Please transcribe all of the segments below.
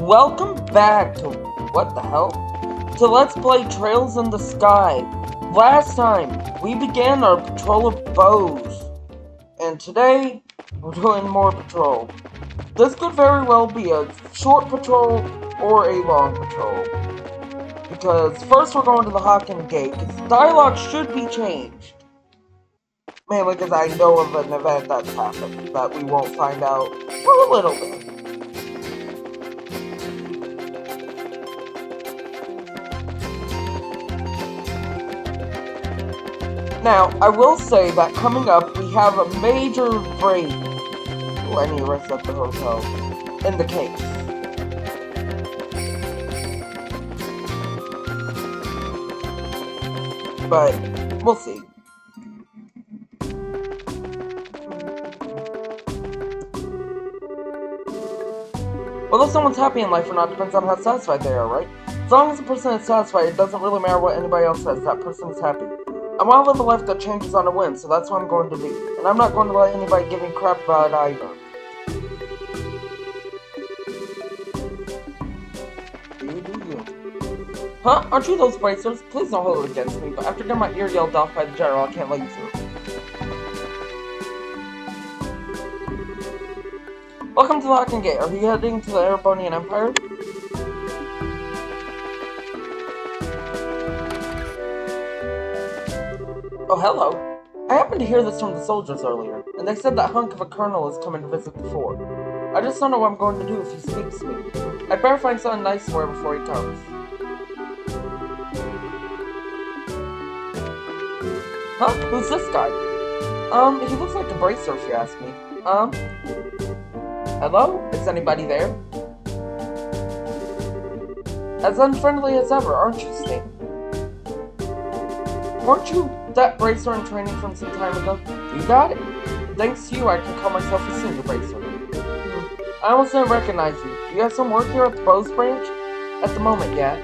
Welcome back to, what the hell? To Let's Play Trails in the Sky. Last time, we began our patrol of bows. And today, we're doing more patrol. This could very well be a short patrol or a long patrol. Because first we're going to the Agate, because dialogue should be changed. Mainly because I know of an event that's happened that we won't find out for a little bit. Now, I will say that coming up, we have a major break. Oh, I need to rest at the hotel. In the case. But, we'll see. Whether someone's happy in life or not depends on how satisfied they are, right? As long as the person is satisfied, it doesn't really matter what anybody else says, that person is happy. I want to live a life that changes on a whim, so that's what I'm going to do. And I'm not going to let anybody give me crap about it either. Huh? Aren't you those bracers? Please don't hold it against me, but after getting my ear yelled off by the general, I can't let you through. Welcome to the Gate. Are you heading to the Ravennue Empire? Oh, hello. I happened to hear this from the soldiers earlier, and they said that hunk of a colonel is coming to visit the fort. I just don't know what I'm going to do if he speaks to me. I'd better find something nice to wear before he comes. Huh? Who's this guy? He looks like a bracer if you ask me. Hello? Is anybody there? As unfriendly as ever, aren't you, Sting? Weren't you that bracer in training from some time ago? You got it. Thanks to you, I can call myself a senior bracer. I almost didn't recognize you. Do you have some work here at the Bows branch? At the moment, yeah.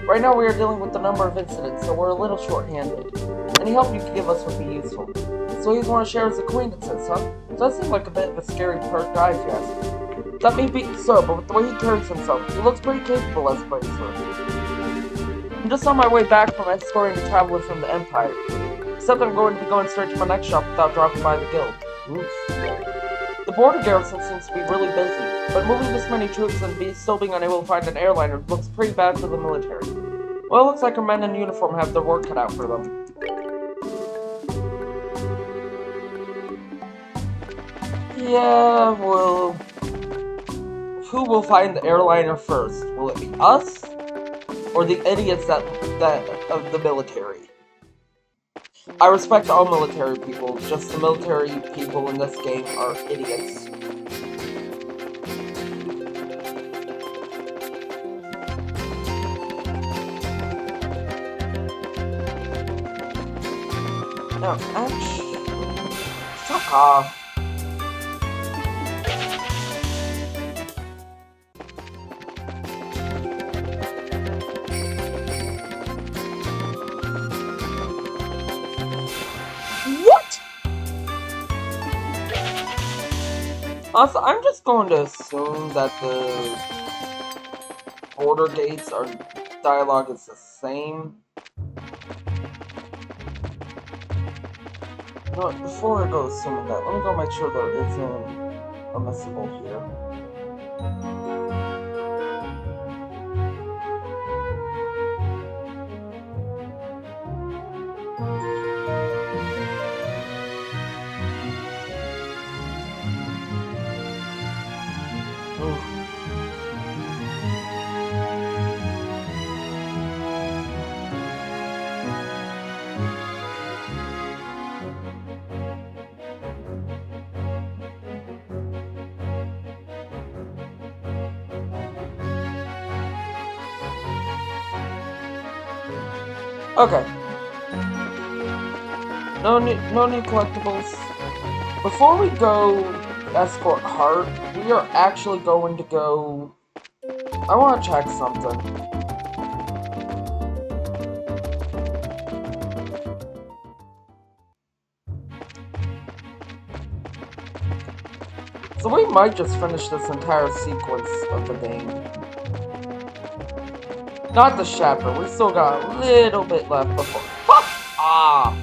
Right now we are dealing with a number of incidents, so we're a little short-handed. Any help you could give us would be useful. So you want to share his acquaintances, huh? Does seem like a bit of a scary guy, if you ask me. That may be so, but with the way he carries himself, he looks pretty capable as a bracer. I'm just on my way back from escorting the traveler from the Empire. Except I'm going to be going straight to my next shop without dropping by the guild. Oof. The border garrison seems to be really busy, but moving this many troops and still being unable to find an airliner looks pretty bad for the military. Well, it looks like our men in uniform have their work cut out for them. Yeah, well... Who will find the airliner first? Will it be us? Or the idiots that of the military? I respect all military people, just the military people in this game are idiots. No, actually... Fuck off. Also, I'm just going to assume that the border gates are dialogue is the same. But before I go assuming that, let me go make sure there isn't a missable here. Okay. No new collectibles. Before we go escort Hardt, we are actually going to go... I want to check something. So So we might just finish this entire sequence of the game. Not this chapter. We still got a little bit left before. Fuck! Ah!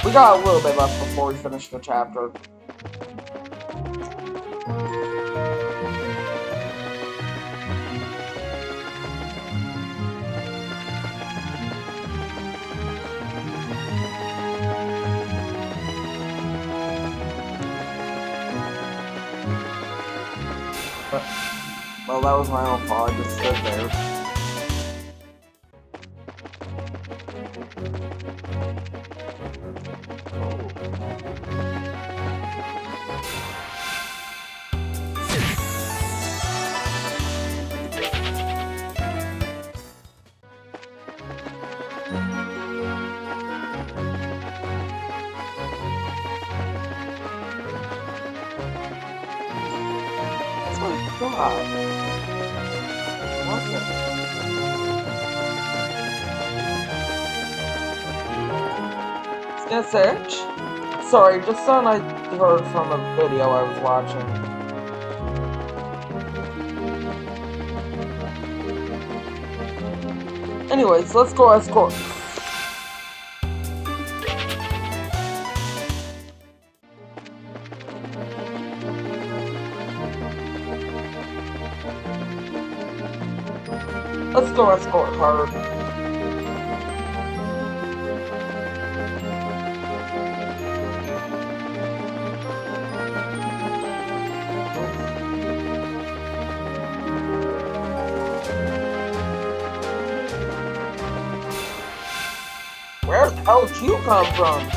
We got a little bit left before we finish the chapter. Well, that was my own fault. I just stood there. God. What's it? It's gonna search. Sorry, just something I heard from a video I was watching. Anyways, let's go escort. Let's go escort Hardt. Where the hell did you come from?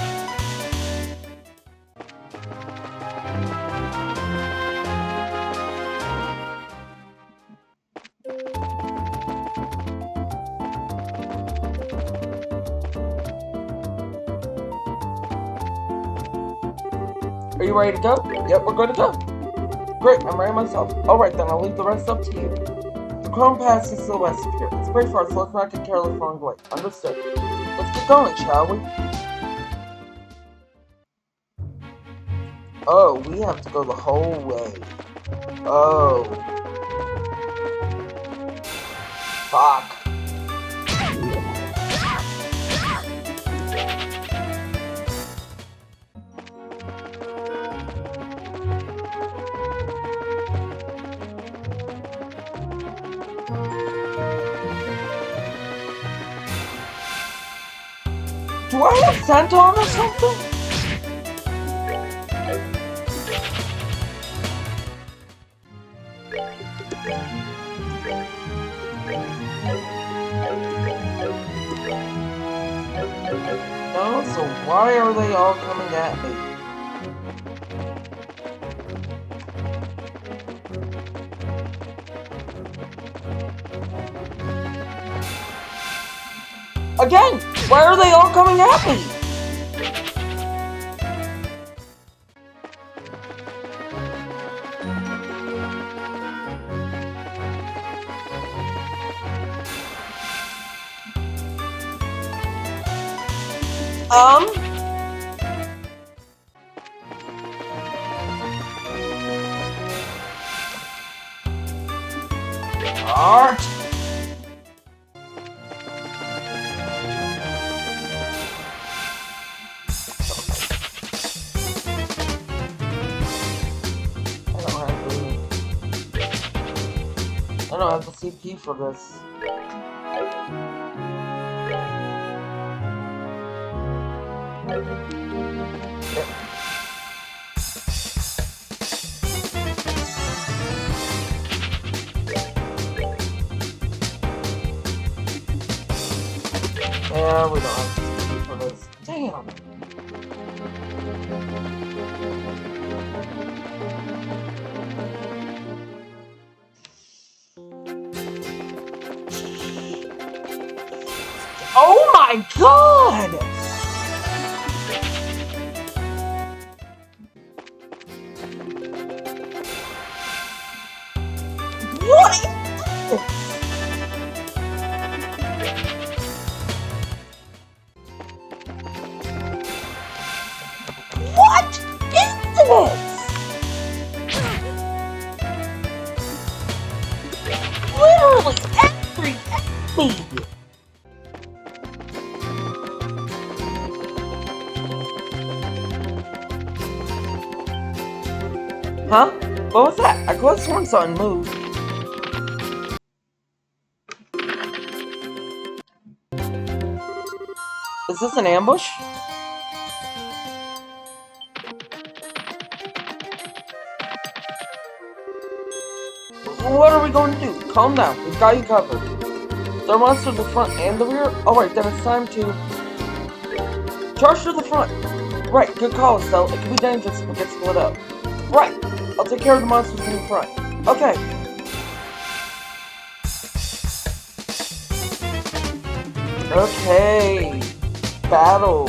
Are you ready to go? Yep, we're good to go. Great, I'm ready myself. Alright then, I'll leave the rest up to you. The Krone Pass is to the west of here. It's pretty far, so let's not get careless along the way. Understood. Let's get going, shall we? Oh, we have to go the whole way. Oh. Fuck. Do I have scent on or something? No, so why are they all coming at me? Again, why are they all coming at me? Hardt. I don't have the CP for this. Yeah, we don't have the CP for this. Damn. Oh my god! What is this? What is this? me! Huh? What was that? I could have sworn something moved. Is this an ambush? What are we going to do? Calm down. We've got you covered. There are monsters in the front and the rear? Alright, then it's time to charge to the front. Right, good call, Estelle. It can be dangerous if we get split up. Right, I'll take care of the monsters in the front. Okay. Okay. Battle.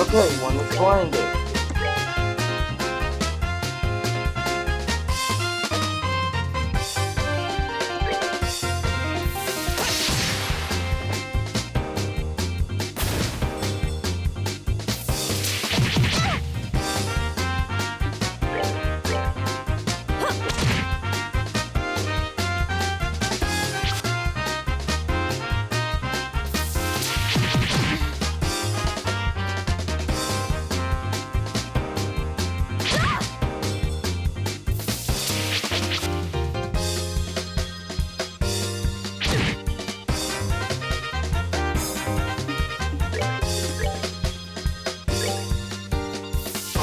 Okay, one is blinded.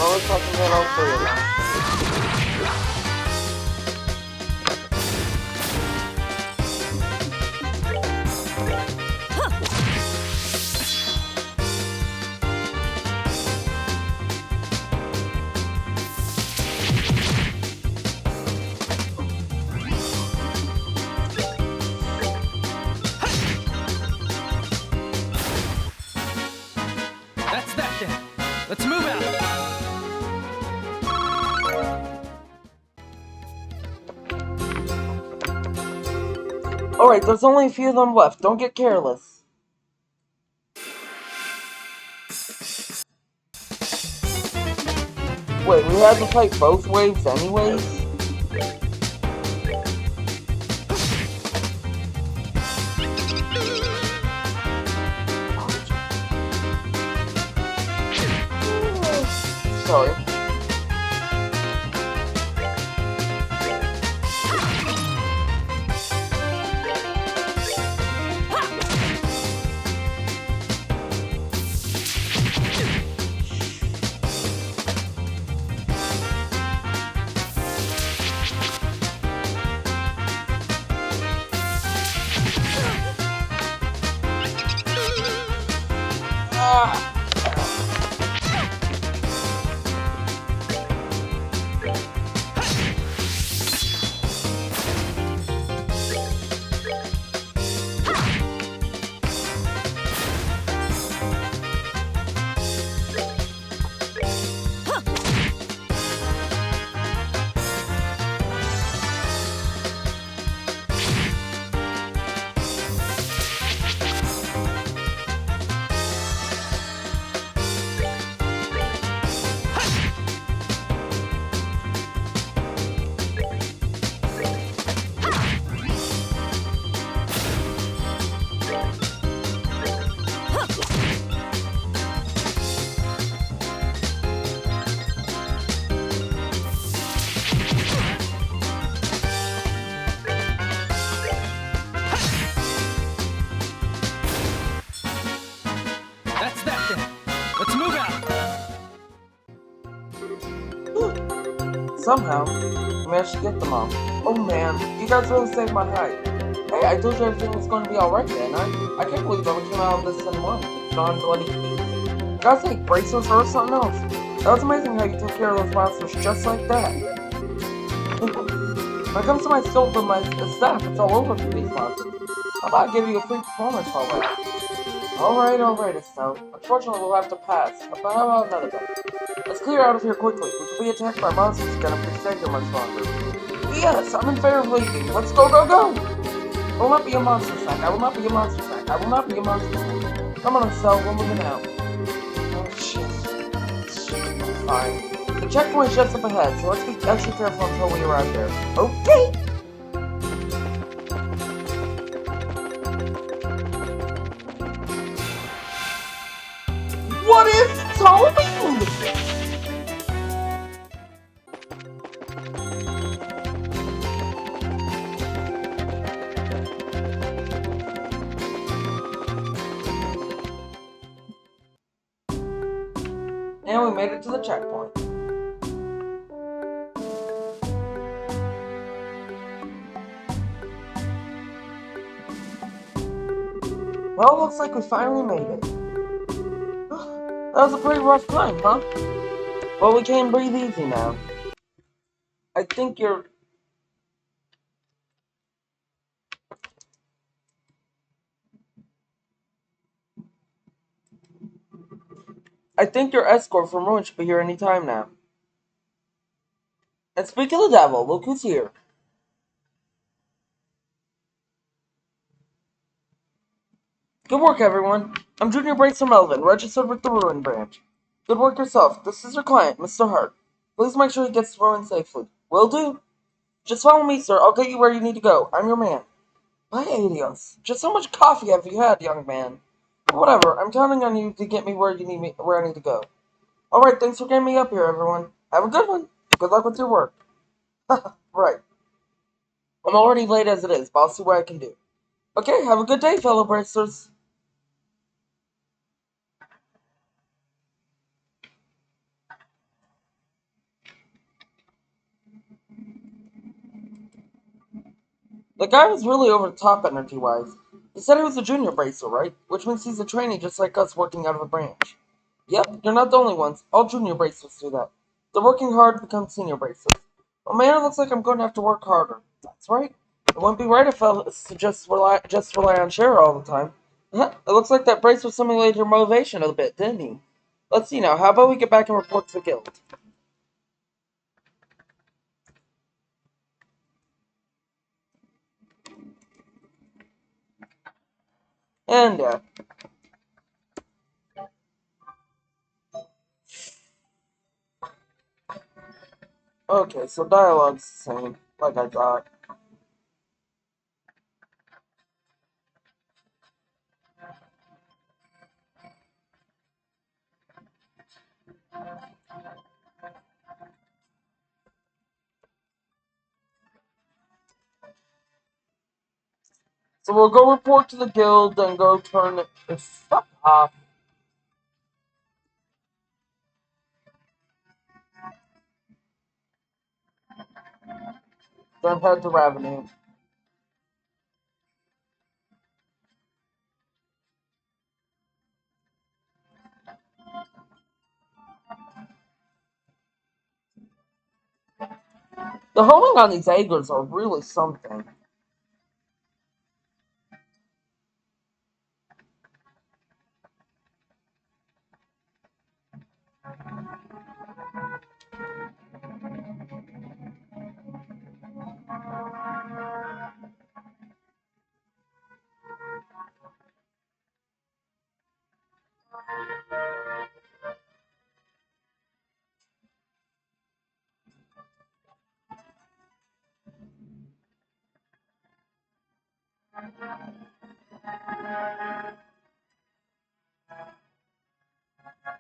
Let's talk about all three of them. That's that then. Let's move out. Alright, there's only a few of them left. Don't get careless. Wait, we had to fight both waves anyways? Sorry. Somehow, I managed to get them all. Oh man, you guys really saved my hide. Hey, I told you everything was going to be alright, didn't I? I can't believe I came out of this in one non-bloody piece. Gotta say, bracers or something else. That was amazing how you took care of those monsters just like that. When it comes to my skills and my staff, it's all over for these monsters. How about I give you a free performance alright? Alright, Estelle. Unfortunately, we'll have to pass. But how about another day? Let's clear out of here quickly. We could be attacked by monsters again if we stay here much longer. Yes, I'm in favor of leaving. Let's go, go, go! I will not be a monster snack. I will not be a monster snack. I will not be a monster snack. Come on, Estelle. We're moving out. Oh, shit. fine. The checkpoint's just up ahead, so let's be extra careful until we arrive there. Okay! What is Toby? And we made it to the checkpoint. Well, looks like we finally made it. That was a pretty rough climb, huh? Well, we can breathe easy now. I think your escort from Ruin should be here any time now. And speak of the devil, look who's here. Good work, everyone. I'm Junior Bracer Melvin, registered with the Ruin branch. Good work yourself. This is your client, Mr. Hardt. Please make sure he gets to Ruin safely. Will do? Just follow me, sir. I'll get you where you need to go. I'm your man. By adios. Just how much coffee have you had, young man? Whatever. I'm counting on you to get me where I need to go. Alright, thanks for getting me up here, everyone. Have a good one. Good luck with your work. Right. I'm already late as it is, but I'll see what I can do. Okay, have a good day, fellow bracers. The guy was really over the top energy-wise. He said he was a junior bracer, right? Which means he's a trainee just like us working out of a branch. Yep, you're not the only ones. All junior bracers do that. They're working hard to become senior bracers. Well, man, it looks like I'm going to have to work harder. That's right. It wouldn't be right if I was to just rely on Shara all the time. It looks like that bracer simulated your motivation a bit, didn't he? Let's see now. How about we get back and report to the guild? And okay, so dialogue's the same, like I thought. So we'll go report to the guild, then go turn it. Fuck off. Then head to Ravennue. The homing on these Agers are really something.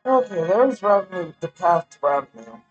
Okay, there's Ravennue, the path to Ravennue.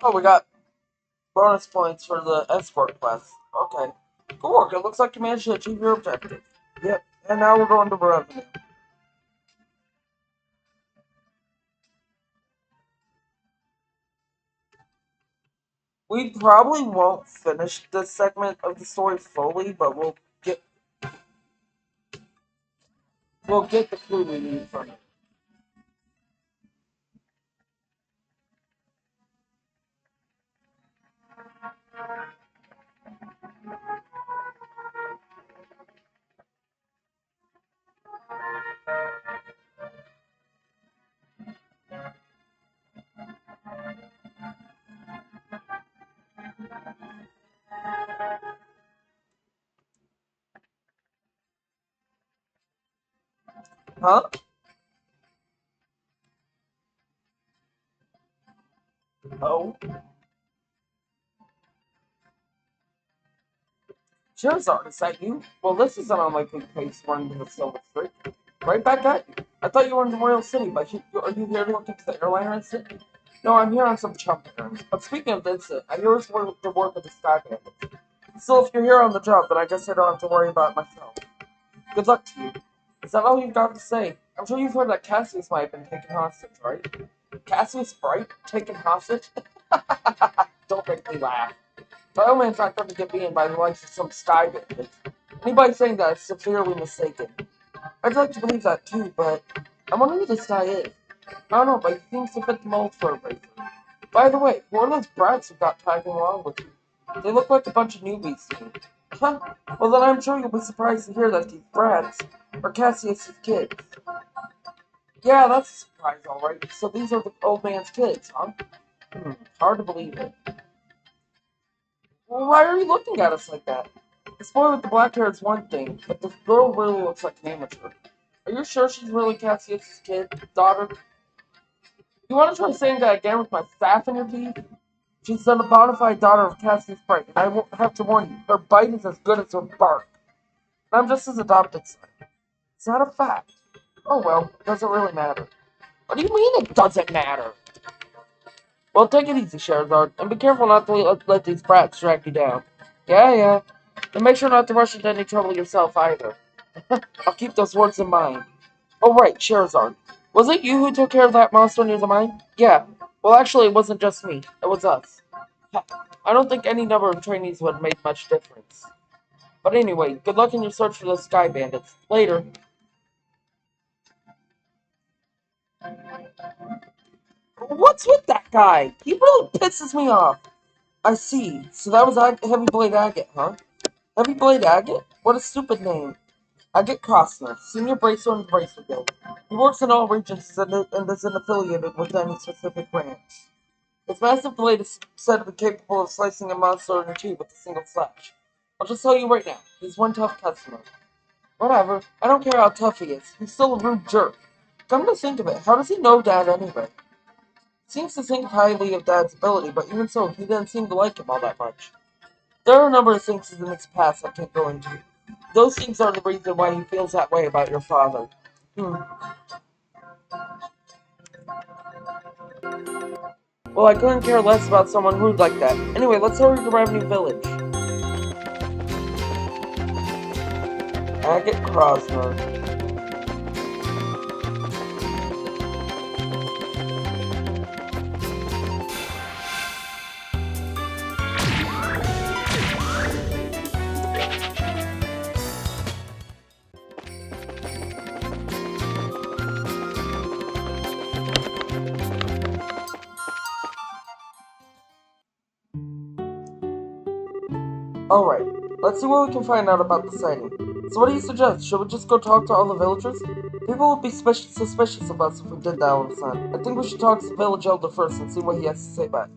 Oh, we got bonus points for the escort quest. Okay. Good work. It looks like you managed to achieve your objective. Yep. And now we're going to Ravennue. We probably won't finish this segment of the story fully, but get we'll get the clue we need from it. Huh? Oh. Charizard, is that you? Well, this is an unlikely place to run into the Silver Street. Right back at you. I thought you were in the Royal City, but are you here to look into the airliner incident? No, I'm here on some chump errands. But speaking of this, I hear it's the work of the Sky Bandit. So if you're here on the job, then I guess I don't have to worry about it myself. Good luck to you. Is that all you've got to say? I'm sure you've heard that Cassius might have been taken hostage, right? Cassius Bright taken hostage? Don't make me laugh. Bioman's not going to get beaten by the likes of some sky bandit. Anybody saying that is severely mistaken. I'd like to believe that too, but I wonder who this guy is. I don't know, but he seems to fit the mold for a racer. By the way, who are those brats who got tagging along with you? They look like a bunch of newbies to me. Huh? Well then I'm sure you'll be surprised to hear that these brats are Cassius's kids. Yeah, that's a surprise, alright. So these are the old man's kids, huh? Hard to believe it. Well, why are you looking at us like that? This boy with the black hair is one thing, but the girl really looks like an amateur. Are you sure she's really Cassius' daughter? You want to try saying that again with my staff in your teeth? She's the bona fide daughter of Cassius Bright, and I won't have to warn you, her bite is as good as her bark. And I'm just his adopted son. Is that a fact? Oh well, it doesn't really matter. What do you mean it doesn't matter? Well, take it easy, Charizard, and be careful not to let these brats drag you down. Yeah. And make sure not to rush into any trouble yourself either. I'll keep those words in mind. Oh right, Charizard. Was it you who took care of that monster near the mine? Yeah. Well, actually, it wasn't just me. It was us. I don't think any number of trainees would have made much difference. But anyway, good luck in your search for those sky bandits. Later. What's with that guy? He really pisses me off. I see. So that was Heavy Blade Agate, huh? Heavy Blade Agate? What a stupid name. Agate Costner, Senior Bracer in the Bracer Guild. He works in all regions and isn't affiliated with any specific branch. His massive blade is said to be capable of slicing a monster in two with a single slash. I'll just tell you right now, he's one tough customer. Whatever, I don't care how tough he is, he's still a rude jerk. Come to think of it, how does he know Dad anyway? Seems to think highly of Dad's ability, but even so, he didn't seem to like him all that much. There are a number of things in his past I can't go into. Those things are the reason why he feels that way about your father. Well, I couldn't care less about someone rude like that. Anyway, let's hurry to Ravennue Village. Agate Krosner. Alright, let's see what we can find out about the sighting. So what do you suggest? Should we just go talk to all the villagers? People would be suspicious of us if we did that all of a sudden. I think we should talk to the village elder first and see what he has to say back.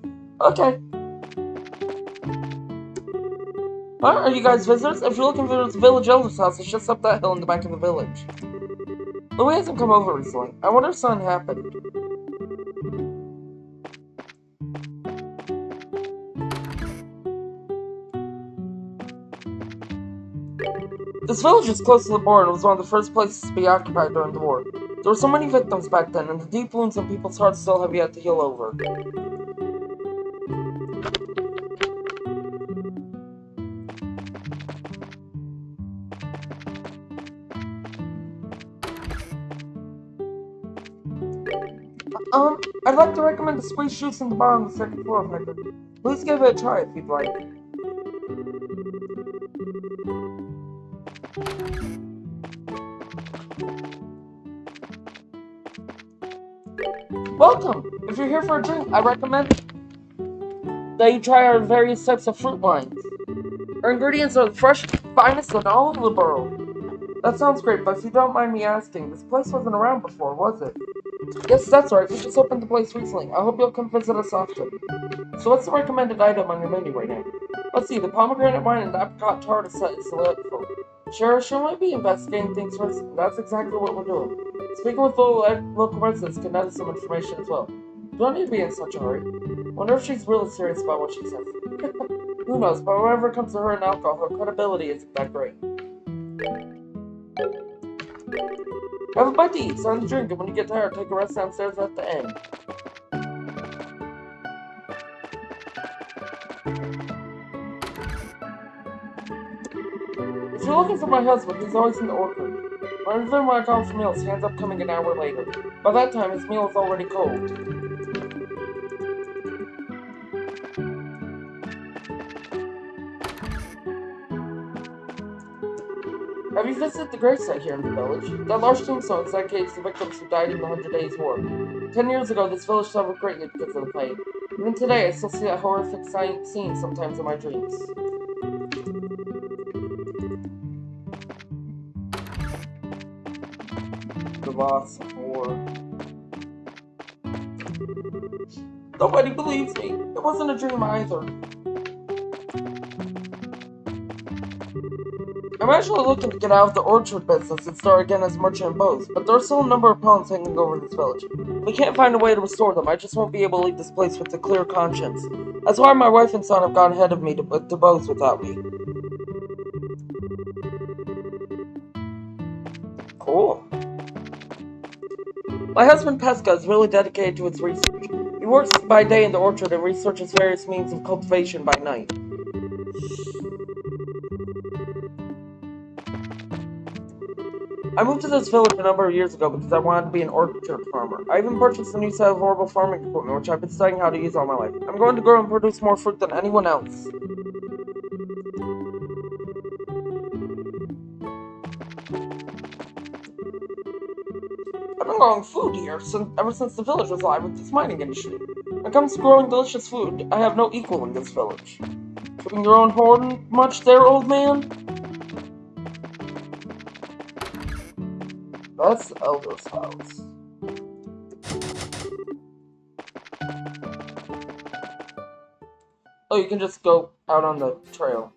Okay. Huh? Are you guys visitors? If you're looking for the village elder's house, it's just up that hill in the back of the village. Lewey hasn't come over recently. I wonder if something happened. This village is close to the border and was one of the first places to be occupied during the war. There were so many victims back then, and the deep wounds in people's hearts still have yet to heal over. I'd like to recommend the squeeze juice in the bar on the second floor if I could. Please give it a try if you'd like. Welcome! If you're here for a drink, I recommend that you try our various types of fruit wines. Our ingredients are the fresh, finest in all of the borough. That sounds great, but if you don't mind me asking, this place wasn't around before, was it? Yes, that's right. We just opened the place recently. I hope you'll come visit us often. So what's the recommended item on your menu right now? Let's see, the pomegranate wine and the apricot tart is delightful. Sure, might be investigating things first. That's exactly what we're doing. Speaking with local residents can add some information as well. You don't need to be in such a hurry. Wonder if she's really serious about what she says. Who knows, but whenever it comes to her and alcohol, her credibility isn't that great. Have a bite to eat, sign the drink, and when you get tired, take a rest downstairs at the end. If you're looking for my husband, he's always in the orchard. Whenever I call for meals, he ends up coming an hour later. By that time, his meal is already cold. Have you visited the gravesite here in the village? That large tombstone dedicates the victims who died in the 100 Days' War. 10 years ago, this village suffered greatly because of the plague. Even today, I still see that horrific scene sometimes in my dreams. The loss of war. Nobody believes me. It wasn't a dream either. I'm actually looking to get out of the orchard business and start again as a merchant in bows, but there are still a number of problems hanging over this village. If we can't find a way to restore them, I just won't be able to leave this place with a clear conscience. That's why my wife and son have gone ahead of me to bows without me. Cool. My husband Pesca is really dedicated to his research. He works by day in the orchard and researches various means of cultivation by night. I moved to this village a number of years ago because I wanted to be an orchard farmer. I even purchased a new set of horrible farming equipment, which I've been studying how to use all my life. I'm going to grow and produce more fruit than anyone else. I've been growing food here ever since the village was alive with this mining industry. When it comes to growing delicious food, I have no equal in this village. Keeping your own horn much there, old man? That's the elder's house. Oh, you can just go out on the trail.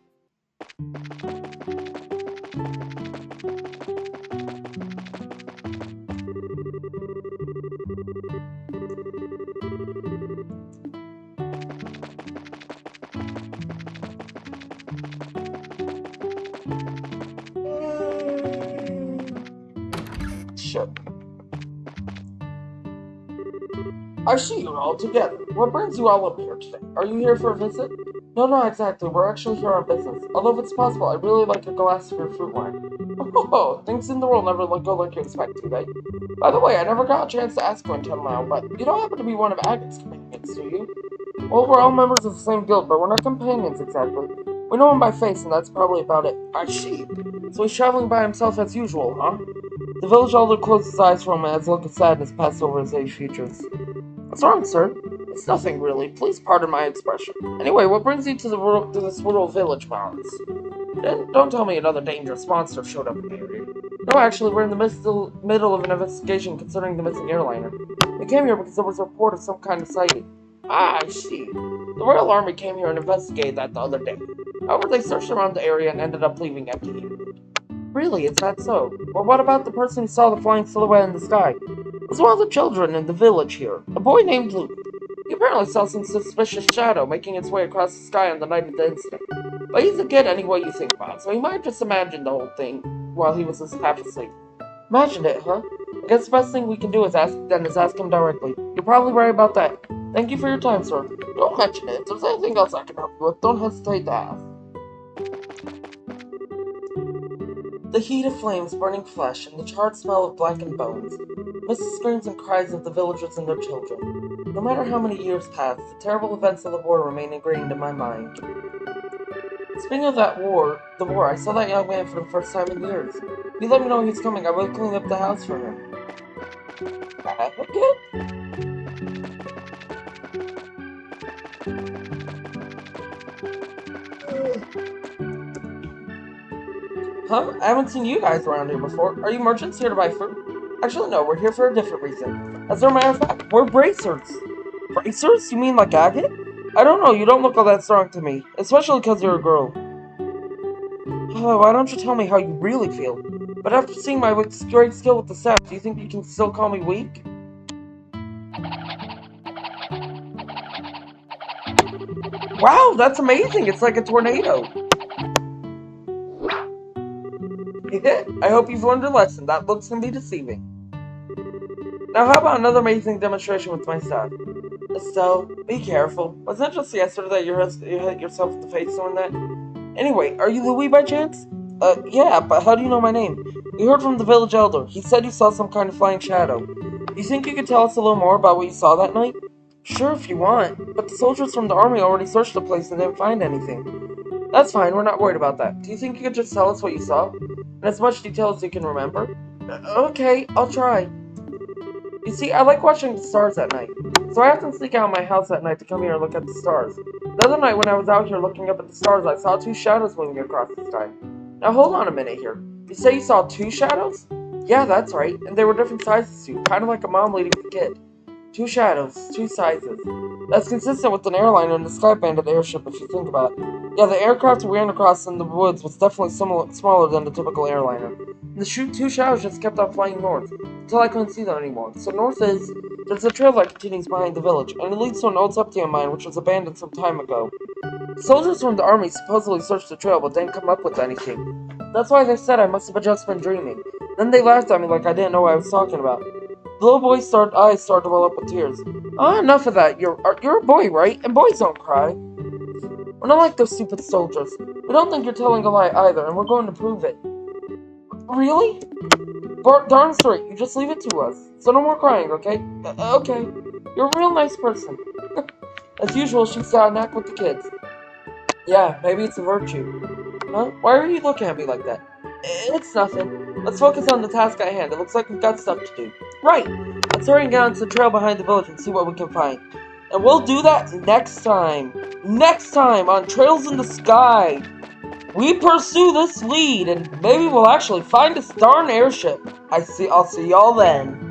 I see you're all together. What brings you all up here today? Are you here for a visit? No, not exactly. We're actually here on business. Although if it's possible, I'd really like a glass of your fruit wine. Oh, things in the world never go like you expect, do they? By the way, I never got a chance to ask you until now, but you don't happen to be one of Agate's companions, do you? Well, we're all members of the same guild, but we're not companions exactly. We know him by face, and that's probably about it. I see. So he's traveling by himself as usual, huh? The village elder closed his eyes for a moment as a look of sadness passed over his aged features. What's wrong, sir? It's nothing, really. Please pardon my expression. Anyway, what brings you to this rural village, Barnes? Don't tell me another dangerous monster showed up in the area. No, actually, we're in the middle of an investigation concerning the missing airliner. We came here because there was a report of some kind of sighting. Ah, I see. The Royal Army came here and investigated that the other day. However, they searched around the area and ended up leaving empty-handed. Really, is that so? Well, what about the person who saw the flying silhouette in the sky? It was one of the children in the village here, a boy named Luke. He apparently saw some suspicious shadow making its way across the sky on the night of the incident. But he's a kid any way you think about it, so he might just imagine the whole thing while he was half asleep. Imagined it, huh? I guess the best thing we can do is ask him directly. You're probably right about that. Thank you for your time, sir. Don't mention it. If there's anything else I can help you with, don't hesitate to ask. The heat of flames, burning flesh, and the charred smell of blackened bones. Mist screams and cries of the villagers and their children. No matter how many years pass, the terrible events of the war remain ingrained in my mind. Speaking of the war, I saw that young man for the first time in years. He let me know he's coming. I will clean up the house for him. Agate? Huh? I haven't seen you guys around here before. Are you merchants here to buy fruit? Actually, no, we're here for a different reason. As a matter of fact, we're bracers. Bracers? You mean like Agate? I don't know, you don't look all that strong to me. Especially because you're a girl. Why don't you tell me how you really feel? But after seeing my great skill with the staff, do you think you can still call me weak? Wow, that's amazing! It's like a tornado! I hope you've learned a lesson. That looks can be deceiving. Now how about another amazing demonstration with my staff? Estelle, be careful. Wasn't it just yesterday that you hit yourself in the face doing that? Anyway, are you Lewey by chance? Yeah, but how do you know my name? We heard from the village elder. He said you saw some kind of flying shadow. Do you think you could tell us a little more about what you saw that night? Sure, if you want, but the soldiers from the army already searched the place and didn't find anything. That's fine, we're not worried about that. Do you think you could just tell us what you saw? In as much detail as you can remember? Okay, I'll try. You see, I like watching the stars at night, so I often sneak out of my house at night to come here and look at the stars. The other night when I was out here looking up at the stars, I saw two shadows moving across the sky. Now hold on a minute here. You say you saw two shadows? Yeah, that's right, and they were different sizes too, kind of like a mom leading the kid. Two shadows, two sizes. That's consistent with an airliner and the Sky Bandit airship if you think about it. Yeah, the aircraft we ran across in the woods was definitely smaller than the typical airliner. And the two shadows just kept on flying north, until I couldn't see them anymore. So there's a trail that continues behind the village, and it leads to an old septic mine which was abandoned some time ago. Soldiers from the army supposedly searched the trail but didn't come up with anything. That's why they said I must have just been dreaming. Then they laughed at me like I didn't know what I was talking about. The little boy's eyes started to well up with tears. Enough of that. You're a boy, right? And boys don't cry. We're not like those stupid soldiers. We don't think you're telling a lie either, and we're going to prove it. Really? Darn straight, you just leave it to us. So no more crying, okay? Okay. You're a real nice person. As usual, she's got a knack with the kids. Yeah, maybe it's a virtue. Huh? Why are you looking at me like that? It's nothing. Let's focus on the task at hand. It looks like we've got stuff to do. Right! Let's hurry and get onto the trail behind the village and see what we can find. And we'll do that next time. Next time on Trails in the Sky. We pursue this lead, and maybe we'll actually find this darn airship. I'll see y'all then.